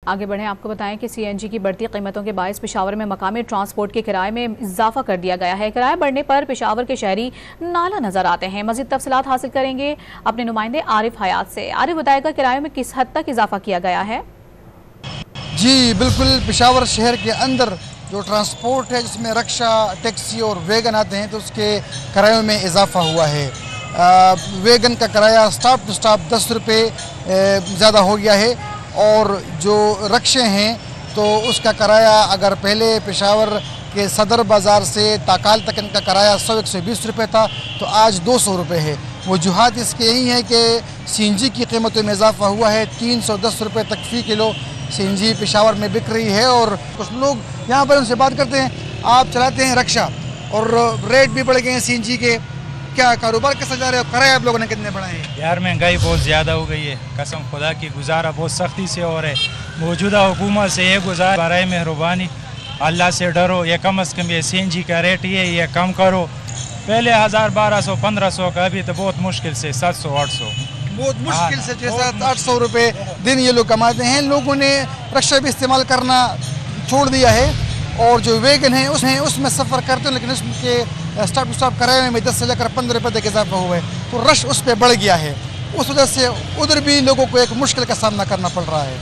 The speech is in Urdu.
آگے بڑھیں، آپ کو بتائیں کہ سی این جی کی بڑھتی قیمتوں کے باعث پشاور میں مقامی ٹرانسپورٹ کے کرائے میں اضافہ کر دیا گیا ہے۔ کرایہ بڑھنے پر پشاور کے شہری نالا نظر آتے ہیں۔ مزید تفصیلات حاصل کریں گے اپنے نمائندے عارف حیات سے۔ عارف بتائے گا کرایوں میں کس حد تک اضافہ کیا گیا ہے؟ جی بالکل، پشاور شہر کے اندر جو ٹرانسپورٹ ہے جس میں رکشہ، ٹیکسی اور ویگن آتے ہیں تو اس کے کرایوں میں اضافہ ہوا ہے۔ ویگن کا کرایہ سٹاپ ٹو سٹاپ 10 روپے زیادہ ہو گیا ہے، اور جو رکشے ہیں تو اس کا کرایہ اگر پہلے پشاور کے صدر بازار سے تاکال تک ان کا کرایہ 100-120 روپے تھا تو آج 200 روپے ہے۔ وجوہات اس کے یہی ہیں کہ سی این جی کی قیمتوں میں اضافہ ہوا ہے۔ 310 روپے تک فی کلو سی این جی پشاور میں بک رہی ہے، اور کچھ لوگ یہاں پر ان سے بات کرتے ہیں۔ آپ چلاتے ہیں رکشہ اور ریٹ بھی بڑھ گئے ہیں سی این جی کے، کیا کاروبار کیسا جا رہا ہے اور کرایہ آپ لوگوں نے کتنے بڑھائے ہیں؟ یار مہنگائی بہت زیادہ ہو گئی ہے، قسم خدا کی گزارا بہت سختی سے ہو رہا ہے۔ موجودہ حکومت سے یہ گزار برائے مہربانی اللہ سے ڈرو، یہ کم از کم یہ سی این جی کا ریٹ یہ کم کرو۔ پہلے 1200-1500 کا، ابھی تو بہت مشکل سے 700-800، بہت مشکل سے 600-800 روپے دن یہ لوگ کماتے ہیں۔ لوگوں نے رکشہ بھی استعمال کرنا چھوڑ دیا ہے، اور جو ویگن ہیں اس میں سفر کرتے ہیں، لیکن اس کے سٹاپ ٹو سٹاپ کرایے میں 10 سے لے کر 15 روپے تک اضافہ ہوا ہے، تو رش اس پہ بڑھ گیا ہے۔ اس وجہ سے ادھر بھی لوگوں کو ایک مشکل کا سامنا کرنا پڑ رہا ہے۔